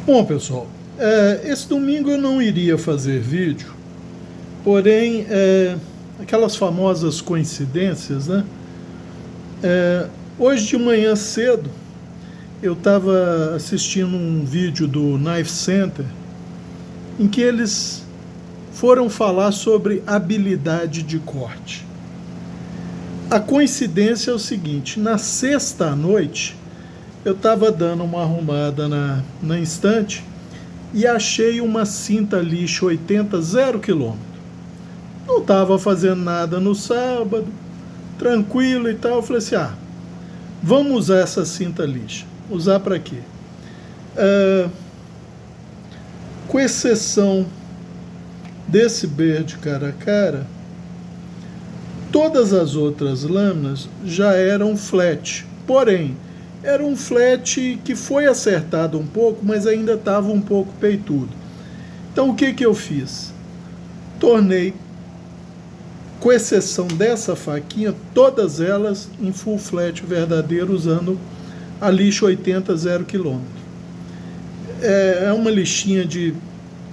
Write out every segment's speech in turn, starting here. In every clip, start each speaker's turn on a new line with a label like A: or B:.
A: Bom, pessoal, esse domingo eu não iria fazer vídeo, porém, aquelas famosas coincidências, né? Hoje de manhã cedo, eu estava assistindo um vídeo do Knife Center, em que eles foram falar sobre habilidade de corte. A coincidência é o seguinte: na sexta à noite, eu estava dando uma arrumada na estante e achei uma cinta lixa 80 0 km. Não estava fazendo nada no sábado, tranquilo e tal. Eu falei assim: vamos usar essa cinta lixa. Usar para quê? Com exceção desse Bird cara a cara, todas as outras lâminas já eram flat, porém era um flat que foi acertado um pouco, mas ainda estava um pouco peitudo. Então o que eu fiz? Tornei, com exceção dessa faquinha, todas elas em full flat verdadeiro, usando a lixa 80 0 km. É uma lixinha de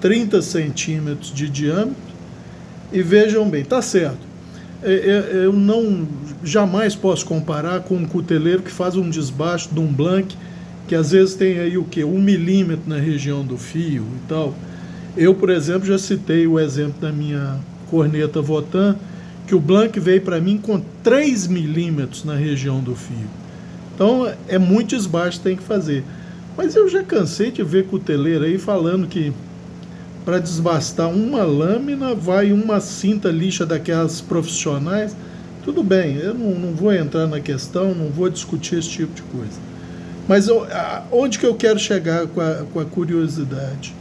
A: 30 centímetros de diâmetro, e vejam bem, tá certo. Eu não jamais posso comparar com um cuteleiro que faz um desbaste de um blank, que às vezes tem aí o quê? 1 milímetro na região do fio e tal. Eu, por exemplo, já citei o exemplo da minha corneta Votan, que o blank veio para mim com 3 milímetros na região do fio. Então é muito desbaste que tem que fazer. Mas eu já cansei de ver cuteleiro aí falando que para desbastar uma lâmina vai uma cinta lixa daquelas profissionais. Tudo bem, eu não vou entrar na questão, não vou discutir esse tipo de coisa. Mas onde que eu quero chegar com a curiosidade?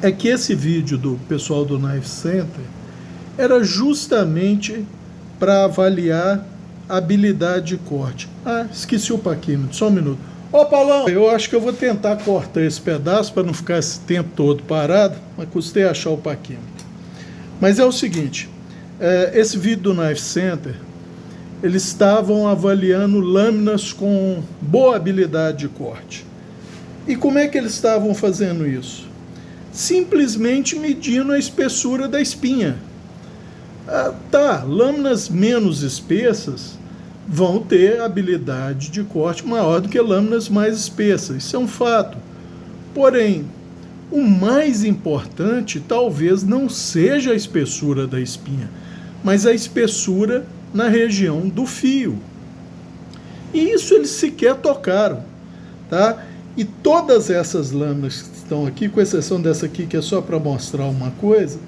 A: É que esse vídeo do pessoal do Knife Center era justamente para avaliar a habilidade de corte. Esqueci o paquímetro, só um minuto. Ô Paulão, eu acho que eu vou tentar cortar esse pedaço para não ficar esse tempo todo parado, mas custei achar o paquímetro. Mas é o seguinte, esse vídeo do Knife Center, eles estavam avaliando lâminas com boa habilidade de corte. E como é que eles estavam fazendo isso? Simplesmente medindo a espessura da espinha. Lâminas menos espessas vão ter habilidade de corte maior do que lâminas mais espessas. Isso é um fato. Porém, o mais importante talvez não seja a espessura da espinha, mas a espessura na região do fio. E isso eles sequer tocaram, tá? E todas essas lâminas que estão aqui, com exceção dessa aqui que é só para mostrar uma coisa,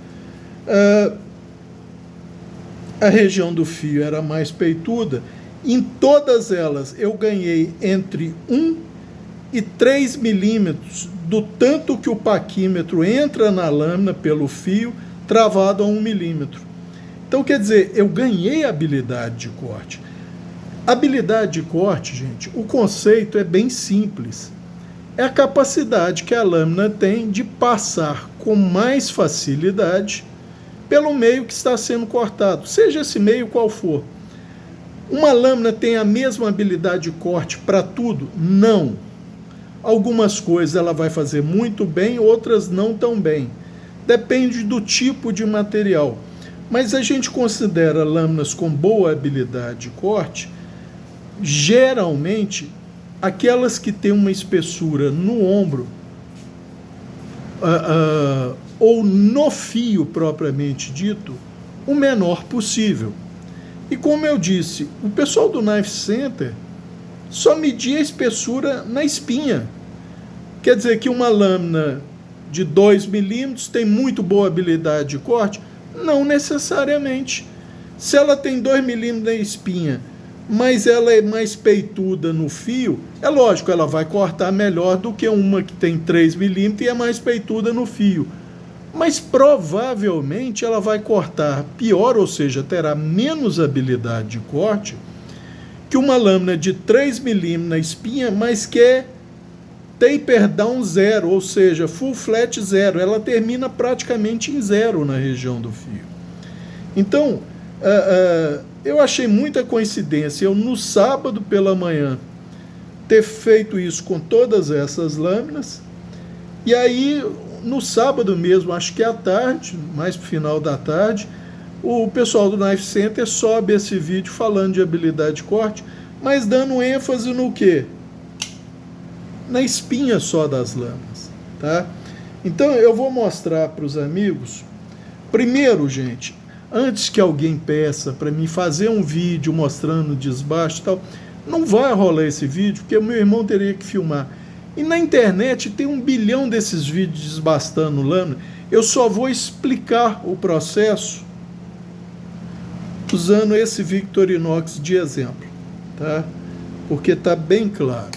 A: a região do fio era mais peituda. Em todas elas eu ganhei entre 1 e 3 milímetros do tanto que o paquímetro entra na lâmina pelo fio, travado a 1 milímetro. Então, quer dizer, eu ganhei habilidade de corte. Habilidade de corte, gente, o conceito é bem simples. É a capacidade que a lâmina tem de passar com mais facilidade pelo meio que está sendo cortado, seja esse meio qual for. Uma lâmina tem a mesma habilidade de corte para tudo? Não. Algumas coisas ela vai fazer muito bem, outras não tão bem. Depende do tipo de material. Mas a gente considera lâminas com boa habilidade de corte, geralmente, aquelas que têm uma espessura no ombro, ou no fio propriamente dito, o menor possível. E como eu disse, o pessoal do Knife Center só media a espessura na espinha. Quer dizer que uma lâmina de 2 milímetros tem muito boa habilidade de corte? Não necessariamente. Se ela tem 2 milímetros na espinha, mas ela é mais peituda no fio, é lógico, ela vai cortar melhor do que uma que tem 3 milímetros e é mais peituda no fio. Mas provavelmente ela vai cortar pior, ou seja, terá menos habilidade de corte que uma lâmina de 3 milímetros na espinha, mas que é taper down 0, ou seja, full flat 0. Ela termina praticamente em 0 na região do fio. Então, eu achei muita coincidência eu, no sábado pela manhã, ter feito isso com todas essas lâminas, E aí, no sábado mesmo, acho que é à tarde, mais pro final da tarde, o pessoal do Knife Center sobe esse vídeo falando de habilidade de corte, mas dando ênfase no quê? Na espinha só das lâminas, tá? Então eu vou mostrar para os amigos. Primeiro, gente, antes que alguém peça para mim fazer um vídeo mostrando o desbaste e tal, não vai rolar esse vídeo, porque o meu irmão teria que filmar. E na internet tem 1 bilhão desses vídeos desbastando lâmina. Eu só vou explicar o processo usando esse Victorinox de exemplo, tá? Porque está bem claro.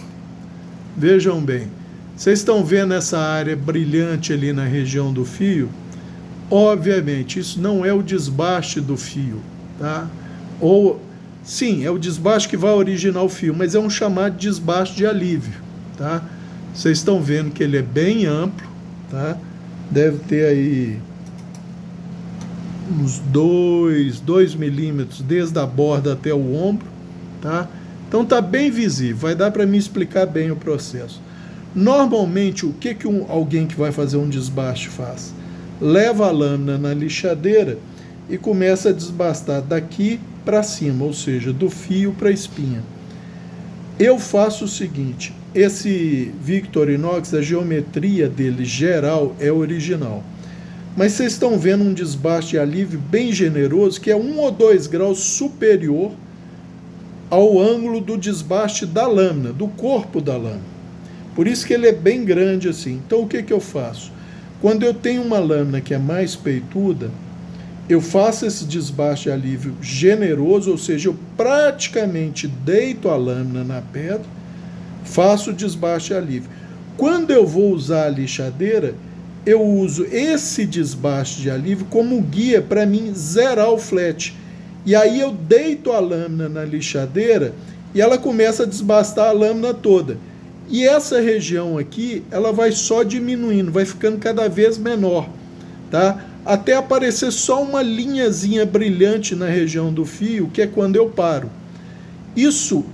A: Vejam bem, vocês estão vendo essa área brilhante ali na região do fio? Obviamente, isso não é o desbaste do fio, tá? Ou, sim, é o desbaste que vai originar o fio, mas é um chamado desbaste de alívio, tá? Vocês estão vendo que ele é bem amplo, tá? Deve ter aí uns 2 milímetros desde a borda até o ombro, tá? Então tá bem visível, vai dar para mim explicar bem o processo. Normalmente, o que alguém que vai fazer um desbaste faz? Leva a lâmina na lixadeira e começa a desbastar daqui para cima, ou seja, do fio para a espinha. Eu faço o seguinte, esse Victorinox, a geometria dele geral é original. Mas vocês estão vendo um desbaste de alívio bem generoso, que é 1 ou 2 graus superior ao ângulo do desbaste da lâmina, do corpo da lâmina. Por isso que ele é bem grande assim. Então o que eu faço? Quando eu tenho uma lâmina que é mais peituda, eu faço esse desbaste de alívio generoso, ou seja, eu praticamente deito a lâmina na pedra, faço o desbaste de alívio. Quando eu vou usar a lixadeira, eu uso esse desbaste de alívio como guia para mim zerar o flat. E aí eu deito a lâmina na lixadeira e ela começa a desbastar a lâmina toda. E essa região aqui, ela vai só diminuindo, vai ficando cada vez menor, tá? Até aparecer só uma linhazinha brilhante na região do fio, que é quando eu paro. Isso,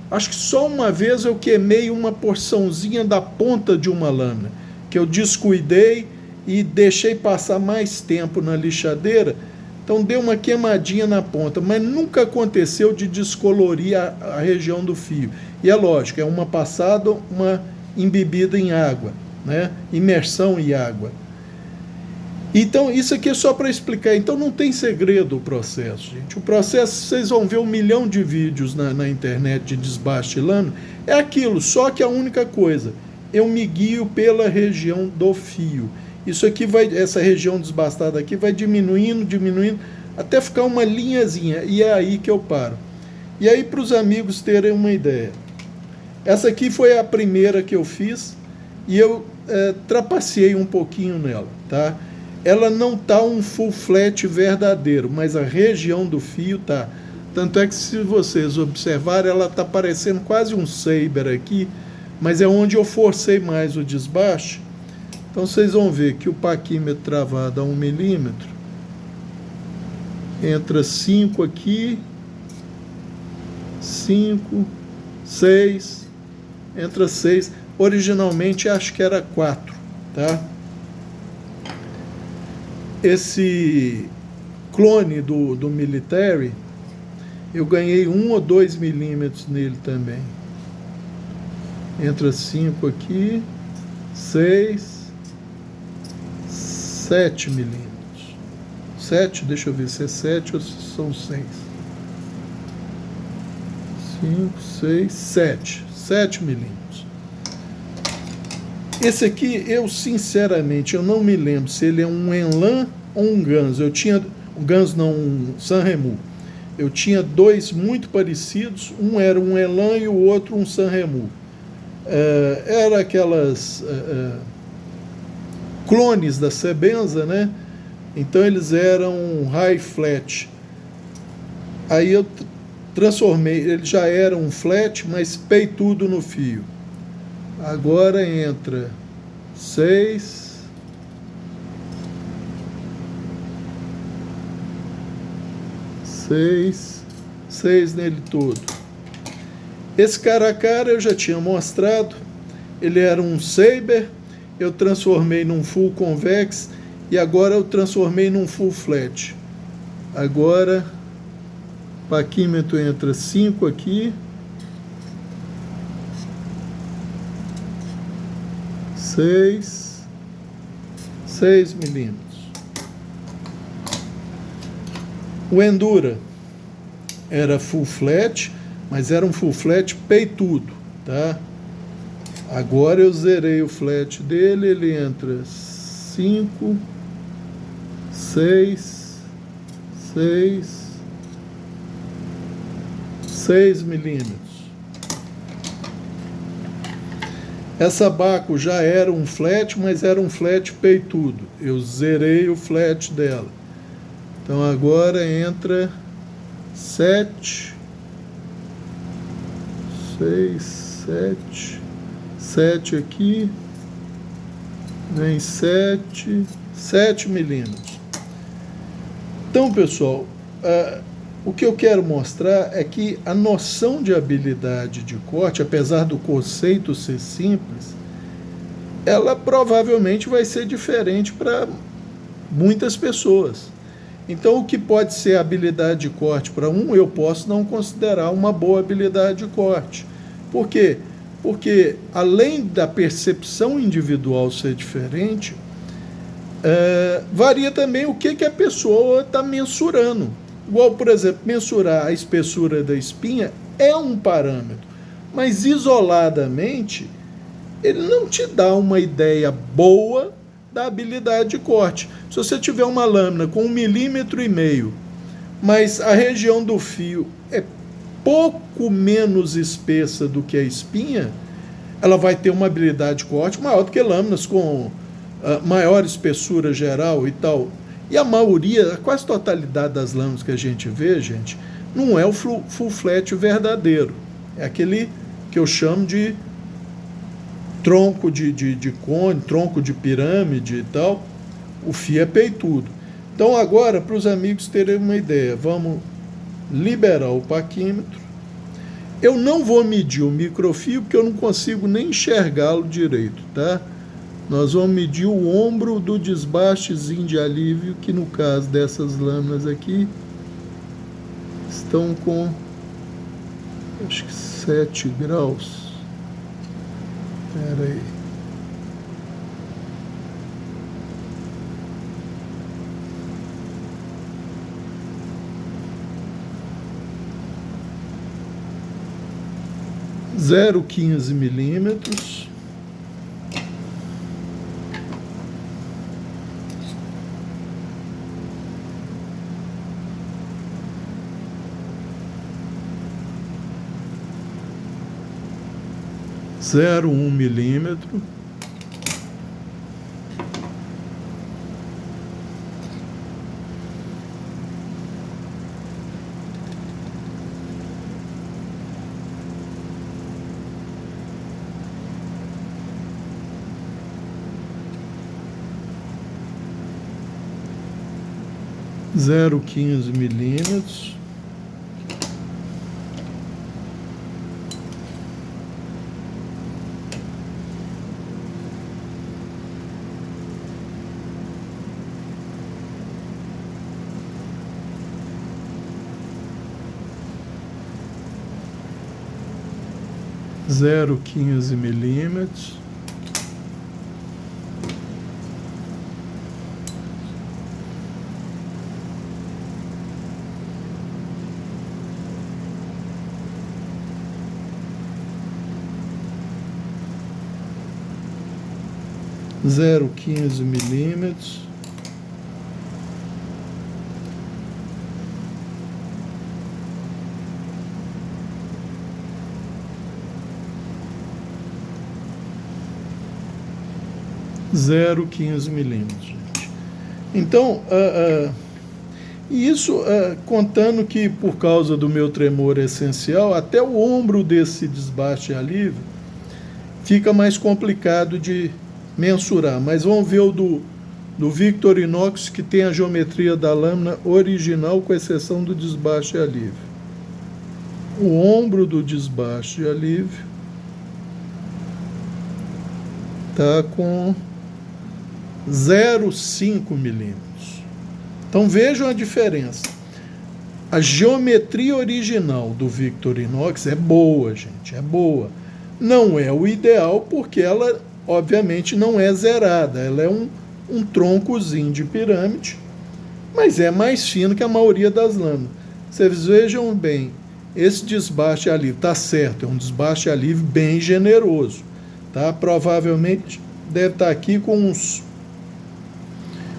A: acho que só uma vez eu queimei uma porçãozinha da ponta de uma lâmina, que eu descuidei e deixei passar mais tempo na lixadeira, então deu uma queimadinha na ponta, mas nunca aconteceu de descolorir a região do fio. E é lógico, é uma passada, uma embebida em água, né? Imersão em água. Então, isso aqui é só para explicar. Então, não tem segredo o processo, gente. O processo, vocês vão ver 1 milhão de vídeos na internet de desbaste de lâmina. É aquilo, só que a única coisa, eu me guio pela região do fio. Isso aqui vai, essa região desbastada aqui vai diminuindo, até ficar uma linhazinha. E é aí que eu paro. E aí, para os amigos terem uma ideia. Essa aqui foi a primeira que eu fiz e eu trapaceei um pouquinho nela, tá? Ela não tá um full flat verdadeiro, mas a região do fio tá. Tanto é que se vocês observarem, ela tá parecendo quase um saber aqui, mas é onde eu forcei mais o desbaste. Então vocês vão ver que o paquímetro travado a 1 milímetro, entra 5 aqui, 5, 6, entra 6. Originalmente acho que era 4, tá? Esse clone do Military, eu ganhei 1 ou 2 milímetros nele também. Entra 5 aqui, 6, 7 milímetros. 7, deixa eu ver se é 7 ou se são 6. 5, 6, 7. 7 milímetros. Esse aqui, eu sinceramente, eu não me lembro se ele é um Elan ou um Ganso. Eu tinha, um Ganso não, um Sanremo. Eu tinha 2 muito parecidos, um era um Elan e o outro um Sanremo. Era aquelas clones da Sebenza, né? Então eles eram high flat. Aí eu transformei, ele já era um flat, mas peitudo no fio. Agora entra 6, 6 nele todo. Esse cara a cara eu já tinha mostrado. ele era um Saber, eu transformei num full convex e agora eu transformei num full flat. Agora, paquímetro entra 5 aqui, 6 milímetros. O Endura era full flat, mas era um full flat peitudo, tá? Agora eu zerei o flat dele, ele entra 5, 6 milímetros. Essa Baco já era um flat, mas era um flat peitudo. Eu zerei o flat dela. Então agora entra 7, 7 aqui, vem 7 milímetros. Então, pessoal, o que eu quero mostrar é que a noção de habilidade de corte, apesar do conceito ser simples, ela provavelmente vai ser diferente para muitas pessoas. Então, o que pode ser habilidade de corte para um, eu posso não considerar uma boa habilidade de corte. Por quê? Porque, além da percepção individual ser diferente, varia também o que a pessoa está mensurando. Igual, por exemplo, mensurar a espessura da espinha é um parâmetro, mas isoladamente ele não te dá uma ideia boa da habilidade de corte. Se você tiver uma lâmina com 1,5 milímetros, mas a região do fio é pouco menos espessa do que a espinha, ela vai ter uma habilidade de corte maior do que lâminas com maior espessura geral e tal. E a maioria, a quase totalidade das lâminas que a gente vê, gente, não é o full flat verdadeiro. É aquele que eu chamo de tronco de cone, tronco de pirâmide e tal. O fio é peitudo. Então agora, para os amigos terem uma ideia, vamos liberar o paquímetro. Eu não vou medir o microfio, porque eu não consigo nem enxergá-lo direito, tá? Nós vamos medir o ombro do desbastezinho de alívio, que no caso dessas lâminas aqui, estão com, acho que 7 graus. Espera aí. Zero 15 milímetros. Zero 1 milímetro. Zero 15 milímetros. Zero 15 milímetros. Zero 15 milímetros. Zero 15 milímetros, gente. Então, isso contando que por causa do meu tremor essencial, até o ombro desse desbaste alívio fica mais complicado de mensurar. Mas vamos ver o do Victorinox, que tem a geometria da lâmina original, com exceção do desbaste alívio. O ombro do desbaste alívio está com 0,5 milímetros. Então vejam a diferença. A geometria original do Victorinox é boa, gente, é boa. Não é o ideal porque ela, obviamente, não é zerada. Ela é um troncozinho de pirâmide, mas é mais fino que a maioria das lâminas. Vocês vejam bem, esse desbaste alívio está certo, é um desbaste alívio bem generoso. Tá? Provavelmente deve estar aqui com uns,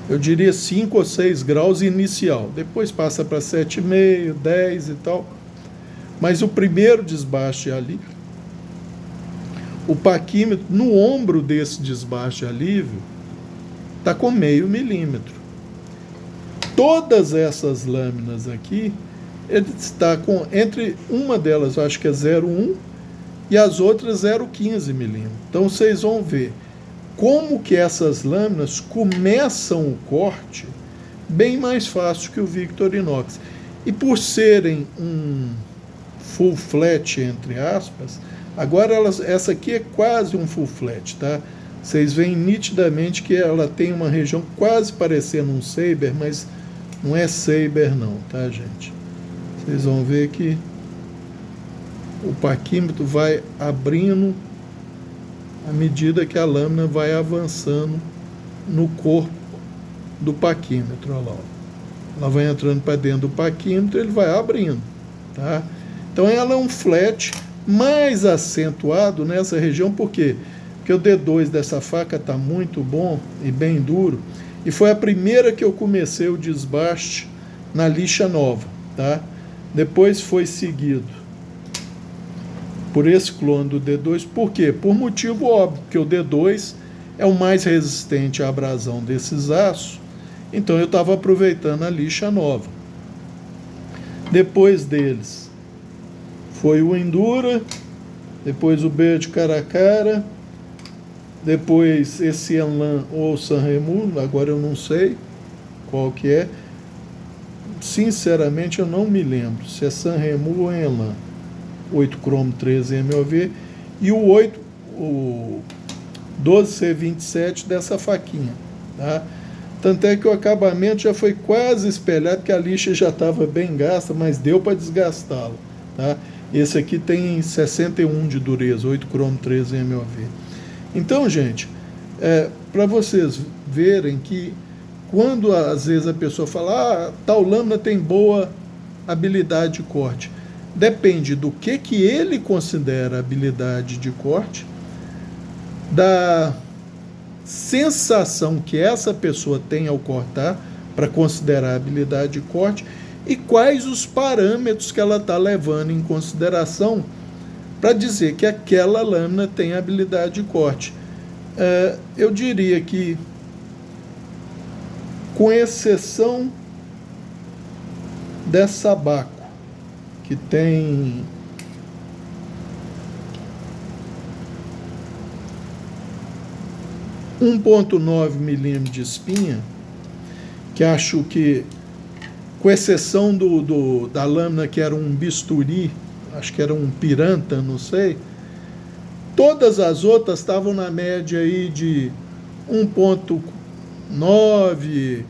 A: eu diria 5 ou 6 graus inicial. Depois passa para 7,5, 10 e tal. Mas o primeiro desbaste alívio, o paquímetro no ombro desse desbaste alívio está com 0,5 milímetro. Todas essas lâminas aqui, ele está com, entre uma delas, eu acho que é 0,1 e as outras 0,15 milímetros. Então vocês vão ver como que essas lâminas começam o corte bem mais fácil que o Victorinox. E por serem um full flat, entre aspas, agora essa aqui é quase um full flat, tá? Vocês veem nitidamente que ela tem uma região quase parecendo um saber, mas não é saber não, tá, gente? Vocês vão ver que o paquímetro vai abrindo à medida que a lâmina vai avançando no corpo do paquímetro. Olha lá, ela vai entrando para dentro do paquímetro, ele vai abrindo, tá? Então ela é um flat mais acentuado nessa região, por quê? Porque o D2 dessa faca está muito bom e bem duro, e foi a primeira que eu comecei o desbaste na lixa nova, tá? Depois foi seguido por esse clone do D2, por quê? Por motivo óbvio, que o D2 é o mais resistente à abrasão desses aços, então eu estava aproveitando a lixa nova. Depois deles foi o Endura, depois o Beard Caracara, depois esse Elan ou Sanremo, agora eu não sei qual que é, sinceramente eu não me lembro se é Sanremo ou Elan. 8 cromo 13 MOV e o 12C27 dessa faquinha, tá? Tanto é que o acabamento já foi quase espelhado, porque a lixa já estava bem gasta, mas deu para desgastá-la, tá? Esse aqui tem 61 de dureza, 8 cromo 13 MOV. Então, gente, para vocês verem que quando às vezes a pessoa fala, tal lâmina tem boa habilidade de corte, depende do que ele considera habilidade de corte, da sensação que essa pessoa tem ao cortar para considerar habilidade de corte e quais os parâmetros que ela está levando em consideração para dizer que aquela lâmina tem habilidade de corte. Eu diria que, com exceção dessa Baco, que tem um 1,9 milímetros de espinha, que acho que, com exceção da lâmina que era um bisturi, acho que era um piranta, não sei, todas as outras estavam na média aí de 1,9,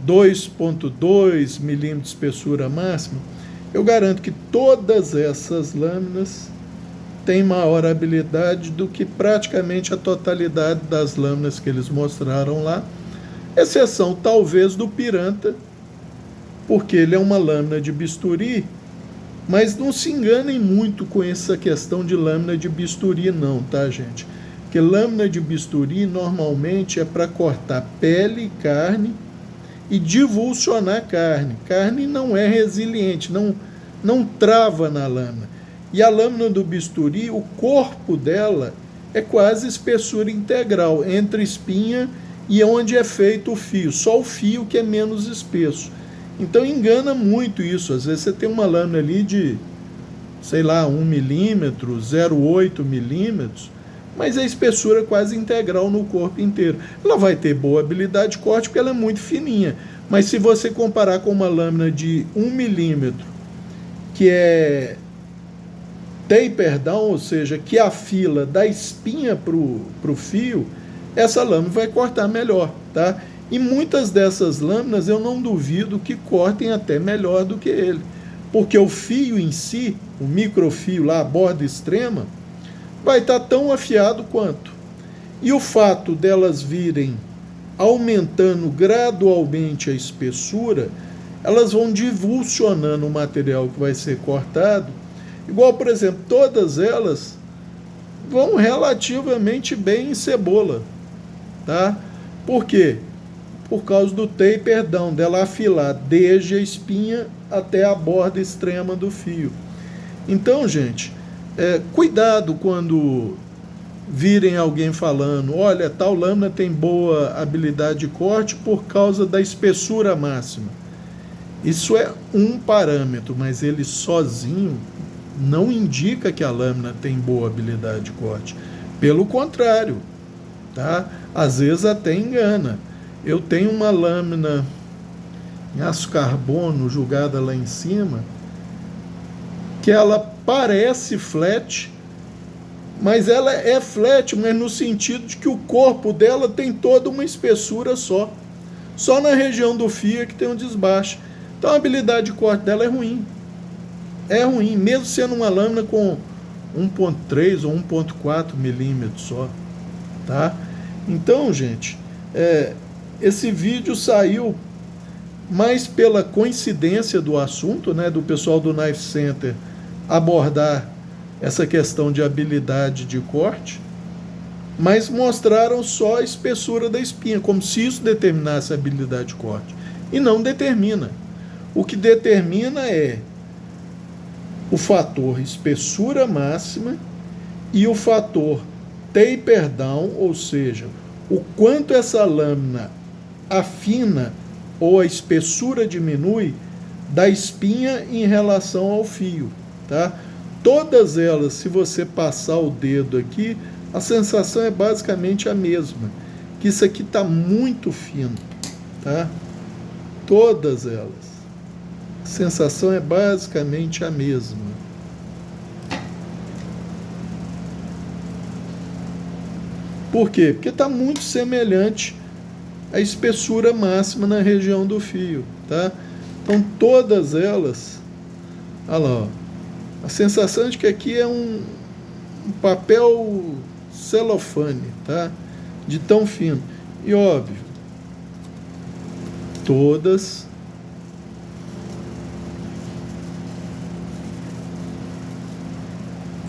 A: 2,2 milímetros de espessura máxima. Eu garanto que todas essas lâminas têm maior habilidade do que praticamente a totalidade das lâminas que eles mostraram lá, exceção talvez do piranta, porque ele é uma lâmina de bisturi, mas não se enganem muito com essa questão de lâmina de bisturi não, tá, gente? Porque lâmina de bisturi normalmente é para cortar pele e carne e divulsionar carne. Carne não é resiliente, não trava na lâmina. E a lâmina do bisturi, o corpo dela é quase espessura integral, entre espinha e onde é feito o fio. Só o fio que é menos espesso. Então engana muito isso. Às vezes você tem uma lâmina ali de, sei lá, 1 milímetro, 0,8 milímetros, mas a espessura é quase integral no corpo inteiro. Ela vai ter boa habilidade de corte porque ela é muito fininha. Mas se você comparar com uma lâmina de 1 milímetro, que é taper down, ou seja, que afila da espinha para o fio, essa lâmina vai cortar melhor, tá? E muitas dessas lâminas eu não duvido que cortem até melhor do que ele, porque o fio em si, o microfio lá, a borda extrema, vai estar tão afiado quanto. E o fato delas virem aumentando gradualmente a espessura, elas vão divulsionando o material que vai ser cortado, igual, por exemplo, todas elas vão relativamente bem em cebola, tá? Por quê? Por causa do taper down, dela afilar desde a espinha até a borda extrema do fio. Então, gente, cuidado quando virem alguém falando, olha, tal lâmina tem boa habilidade de corte por causa da espessura máxima. Isso é um parâmetro, mas ele sozinho não indica que a lâmina tem boa habilidade de corte. Pelo contrário, tá? Às vezes até engana. Eu tenho uma lâmina em aço carbono jogada lá em cima, que ela parece flat, mas ela é flat, mas no sentido de que o corpo dela tem toda uma espessura só. Só na região do fio é que tem um desbaste. Então a habilidade de corte dela é ruim. É ruim, mesmo sendo uma lâmina com 1,3 ou 1,4 milímetros só. Tá? Então, gente, esse vídeo saiu mais pela coincidência do assunto, né, do pessoal do Knife Center abordar essa questão de habilidade de corte, mas mostraram só a espessura da espinha, como se isso determinasse a habilidade de corte. E não determina. O que determina é o fator espessura máxima e o fator taper down, ou seja, o quanto essa lâmina afina ou a espessura diminui da espinha em relação ao fio, tá? Todas elas, se você passar o dedo aqui, a sensação é basicamente a mesma, que isso aqui está muito fino, tá? Todas elas. A sensação é basicamente a mesma. Por quê? Porque está muito semelhante à espessura máxima na região do fio, tá? Então todas elas, olha lá, ó, a sensação de que aqui é um papel celofane, tá? De tão fino. E óbvio, todas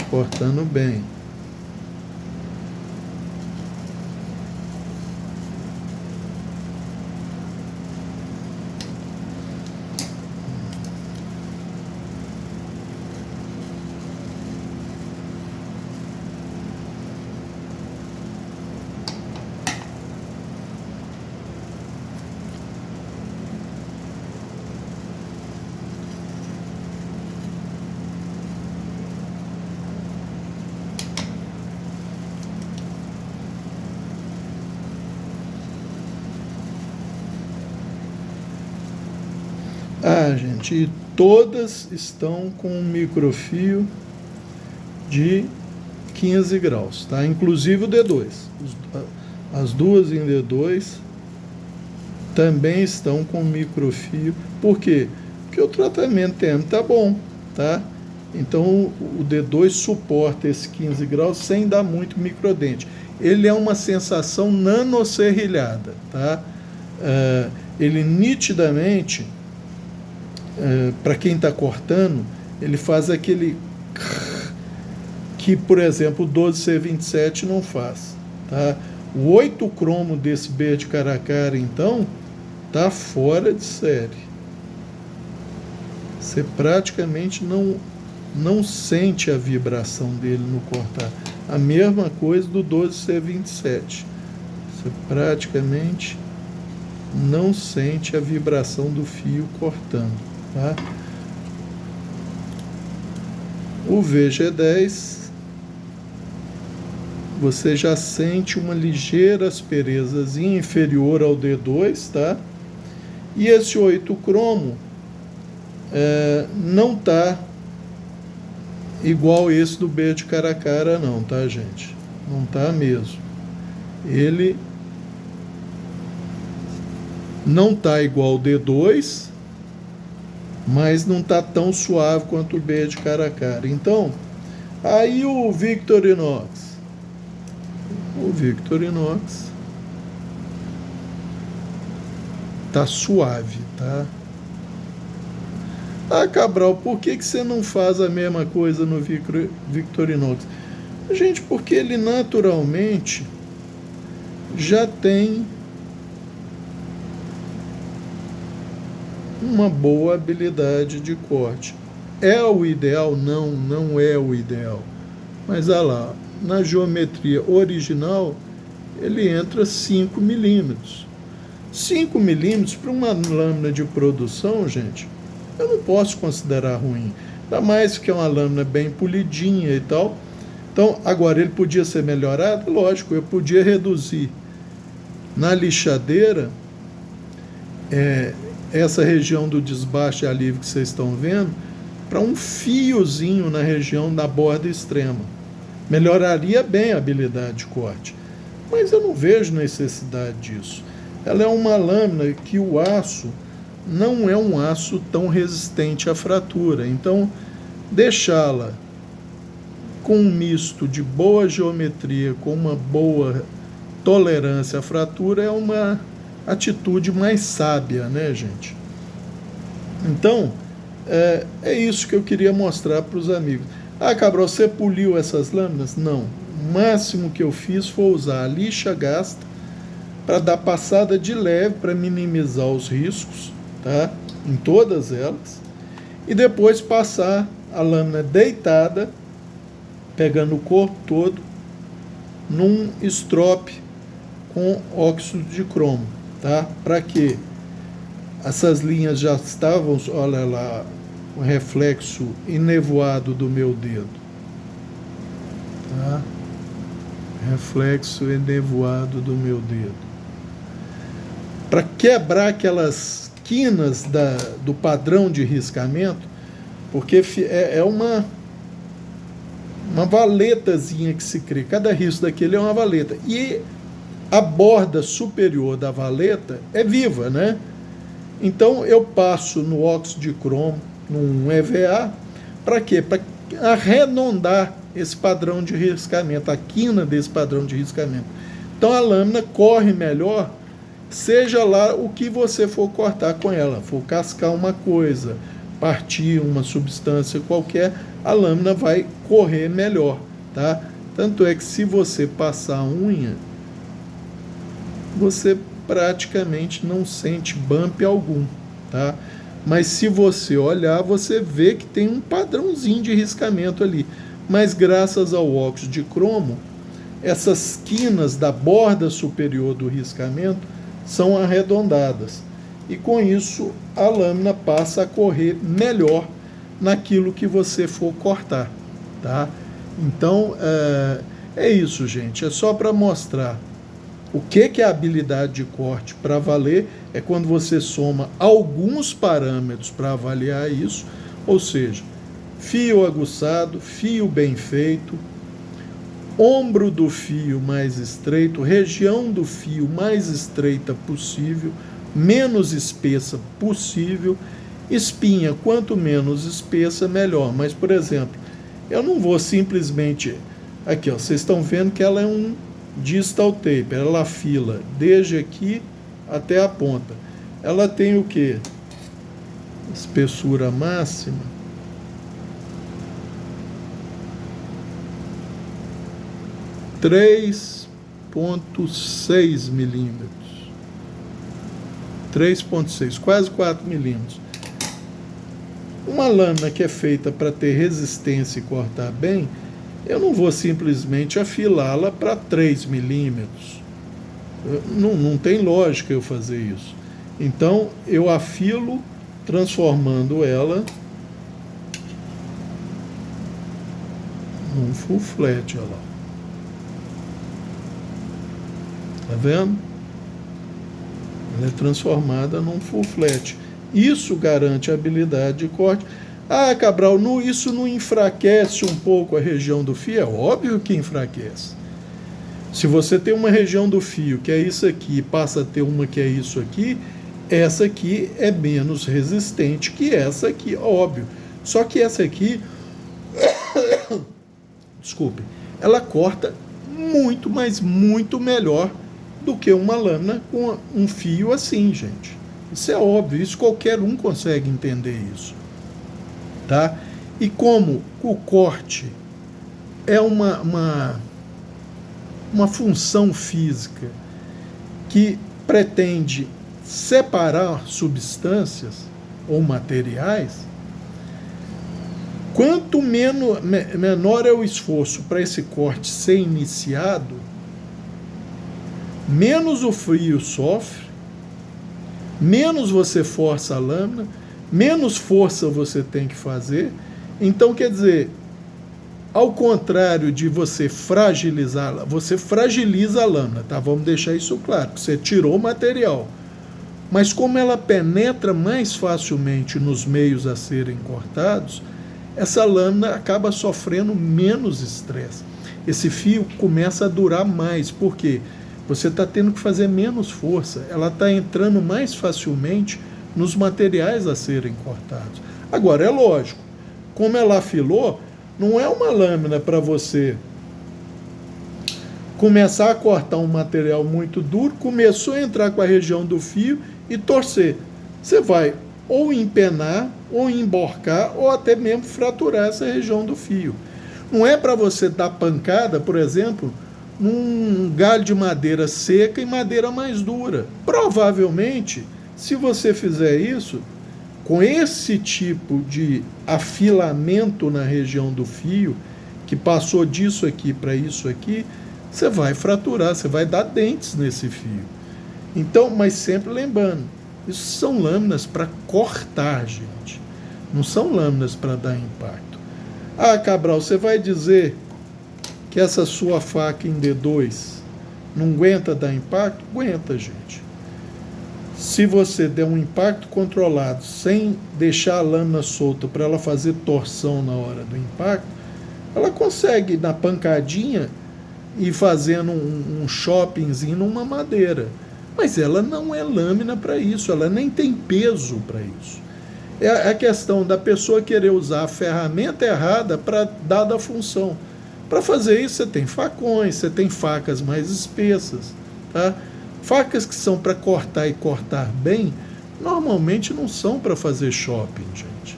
A: cortando bem. Ah, gente, e todas estão com um microfio de 15 graus, tá? Inclusive o D2. As duas em D2 também estão com microfio. Por quê? Porque o tratamento térmico tá bom, tá? Então o D2 suporta esse 15 graus sem dar muito microdente. Ele é uma sensação nanoserrilhada, tá? Ele nitidamente, para quem está cortando, ele faz aquele que, por exemplo, o 12C27 não faz, tá? O 8 cromo desse B de cara a cara, então, tá fora de série. Você praticamente não sente a vibração dele no cortar. A mesma coisa do 12C27. Você praticamente não sente a vibração do fio cortando, tá? O VG10, você já sente uma ligeira asperezazinha inferior ao D2, tá? E esse 8 cromo não tá igual esse do B de cara a cara não, tá, gente? Não tá mesmo. ele não está igual ao D2, mas não está tão suave quanto o B de cara a cara. Então, aí o Victorinox tá suave, tá? Ah, Cabral, por que você não faz a mesma coisa no Victorinox? Gente, porque ele naturalmente já tem uma boa habilidade de corte. É o ideal? Não, não é o ideal. Mas olha lá, na geometria original, ele entra 5 milímetros. 5 milímetros para uma lâmina de produção, gente, eu não posso considerar ruim. Ainda mais que é uma lâmina bem polidinha e tal. Então, agora, ele podia ser melhorado? Lógico, eu podia reduzir na lixadeira essa região do desbaste e alívio que vocês estão vendo para um fiozinho na região da borda extrema. Melhoraria bem a habilidade de corte. Mas eu não vejo necessidade disso. Ela é uma lâmina que o aço não é um aço tão resistente à fratura. Então, deixá-la com um misto de boa geometria, com uma boa tolerância à fratura, é uma atitude mais sábia, né, gente? Então, é isso que eu queria mostrar para os amigos. Ah, Cabral, você poliu essas lâminas? Não. O máximo que eu fiz foi usar a lixa gasta para dar passada de leve, para minimizar os riscos, tá? Em todas elas. E depois passar a lâmina deitada, pegando o corpo todo, num strop com óxido de cromo, tá? Para quê? Essas linhas já estavam, olha lá, o reflexo enevoado do meu dedo, tá? Reflexo enevoado do meu dedo. Para quebrar aquelas quinas do padrão de riscamento, porque é uma valetazinha que se cria. Cada risco daquele é uma valeta. E a borda superior da valeta é viva, né? Então eu passo no óxido de cromo, num EVA, para quê? Para arredondar esse padrão de riscamento, a quina desse padrão de riscamento. Então a lâmina corre melhor, seja lá o que você for cortar com ela, for cascar uma coisa, partir uma substância qualquer, a lâmina vai correr melhor, tá? Tanto é que se você passar a unha, você praticamente não sente bump algum, tá? Mas se você olhar, você vê que tem um padrãozinho de riscamento ali. Mas graças ao óxido de cromo, essas quinas da borda superior do riscamento são arredondadas. E com isso, a lâmina passa a correr melhor naquilo que você for cortar, tá? Então, é isso, gente. É só para mostrar o que é a habilidade de corte para valer. É quando você soma alguns parâmetros para avaliar isso, ou seja, fio aguçado, fio bem feito, ombro do fio mais estreito, região do fio mais estreita possível, menos espessa possível, espinha quanto menos espessa, melhor. Mas, por exemplo, eu não vou simplesmente... Aqui, ó, vocês estão vendo que ela é um distal tape, ela afila desde aqui até a ponta. Ela tem o quê? Espessura máxima 3,6 milímetros. 3,6, quase 4 milímetros. Uma lâmina que é feita para ter resistência e cortar bem, eu não vou simplesmente afilá-la para 3 milímetros. Não tem lógica eu fazer isso. Então, eu afilo, transformando ela num full flat, olha lá. Tá vendo? Ela é transformada num full flat. Isso garante a habilidade de corte. Ah, Cabral, isso não enfraquece um pouco a região do fio? É óbvio que enfraquece. Se você tem uma região do fio que é isso aqui, passa a ter uma que é isso aqui, essa aqui é menos resistente que essa aqui, óbvio. Só que essa aqui, desculpe, ela corta muito, mas muito melhor do que uma lâmina com um fio assim, gente. Isso é óbvio, isso qualquer um consegue entender isso, tá? E como o corte é uma função física que pretende separar substâncias ou materiais, quanto menor é o esforço para esse corte ser iniciado, menos o fio sofre, menos você força a lâmina, menos força você tem que fazer. Então, quer dizer, ao contrário de você fragilizar, você fragiliza a lâmina, tá? Vamos deixar isso claro, você tirou o material. Mas como ela penetra mais facilmente nos meios a serem cortados, essa lâmina acaba sofrendo menos estresse. Esse fio começa a durar mais, porque você está tendo que fazer menos força, ela está entrando mais facilmente nos materiais a serem cortados. Agora, é lógico, como ela afilou, não é uma lâmina para você começar a cortar um material muito duro, começou a entrar com a região do fio e torcer. Você vai ou empenar, ou emborcar, ou até mesmo fraturar essa região do fio. Não é para você dar pancada, por exemplo, num galho de madeira seca e madeira mais dura. Provavelmente, se você fizer isso, com esse tipo de afilamento na região do fio, que passou disso aqui para isso aqui, você vai fraturar, você vai dar dentes nesse fio. Então, mas sempre lembrando, isso são lâminas para cortar, gente. Não são lâminas para dar impacto. Ah, Cabral, você vai dizer que essa sua faca em D2 não aguenta dar impacto? Aguenta, gente. Se você der um impacto controlado, sem deixar a lâmina solta para ela fazer torção na hora do impacto, ela consegue, na pancadinha, ir fazendo um shoppingzinho numa madeira. Mas ela não é lâmina para isso, ela nem tem peso para isso. É a questão da pessoa querer usar a ferramenta errada para dada função. Para fazer isso, você tem facões, você tem facas mais espessas, tá? Facas que são para cortar e cortar bem, normalmente não são para fazer shopping, gente.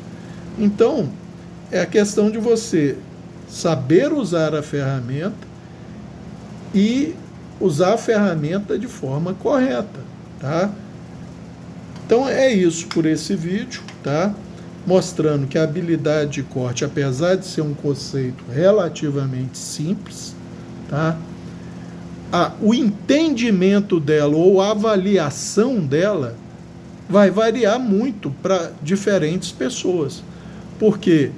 A: Então, é a questão de você saber usar a ferramenta e usar a ferramenta de forma correta, tá? Então é isso por esse vídeo, tá? Mostrando que a habilidade de corte, apesar de ser um conceito relativamente simples, tá? O entendimento dela ou a avaliação dela vai variar muito para diferentes pessoas. Porque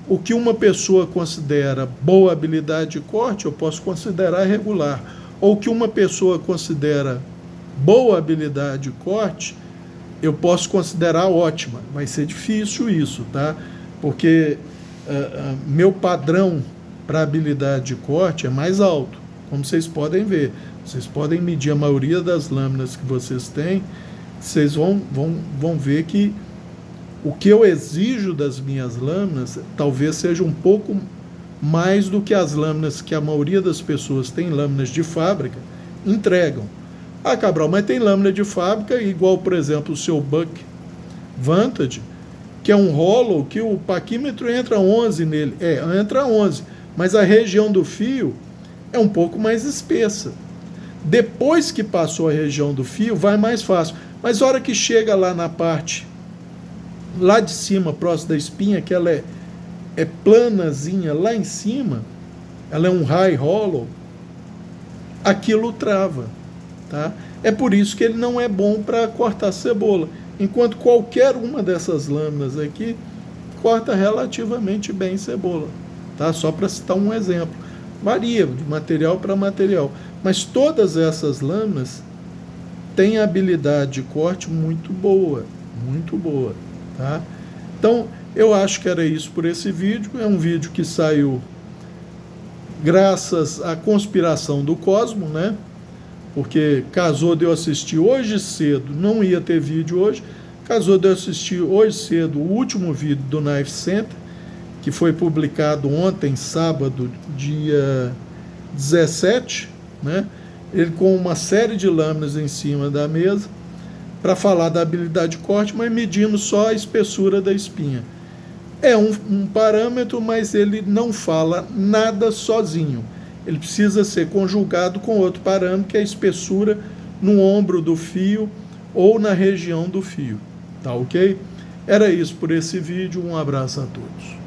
A: o que uma pessoa considera boa habilidade de corte, eu posso considerar regular. Ou o que uma pessoa considera boa habilidade de corte, eu posso considerar ótima. Vai ser difícil isso, tá? Porque meu padrão para habilidade de corte é mais alto, como vocês podem ver. Vocês podem medir a maioria das lâminas que vocês têm, vocês vão ver que o que eu exijo das minhas lâminas talvez seja um pouco mais do que as lâminas que a maioria das pessoas tem, lâminas de fábrica, entregam. Ah, Cabral, mas tem lâmina de fábrica, igual, por exemplo, o seu Buck Vantage, que é um hollow que o paquímetro entra 11 nele. Entra 11, mas a região do fio é um pouco mais espessa. Depois que passou a região do fio, vai mais fácil. Mas a hora que chega lá na parte, lá de cima, próximo da espinha, que ela é planazinha lá em cima, ela é um high hollow, aquilo trava, tá? É por isso que ele não é bom para cortar cebola, enquanto qualquer uma dessas lâminas aqui corta relativamente bem cebola, tá? Só para citar um exemplo. Varia de material para material, mas todas essas lâminas têm habilidade de corte muito boa, tá? Então, eu acho que era isso por esse vídeo. É um vídeo que saiu graças à conspiração do Cosmo, né? Porque casou de eu assistir hoje cedo, não ia ter vídeo hoje, casou de eu assistir hoje cedo o último vídeo do Knife Center, que foi publicado ontem, sábado, dia 17, né? Ele com uma série de lâminas em cima da mesa, para falar da habilidade de corte, mas medindo só a espessura da espinha. É um parâmetro, mas ele não fala nada sozinho. Ele precisa ser conjugado com outro parâmetro, que é a espessura no ombro do fio ou na região do fio. Tá ok? Era isso por esse vídeo. Um abraço a todos.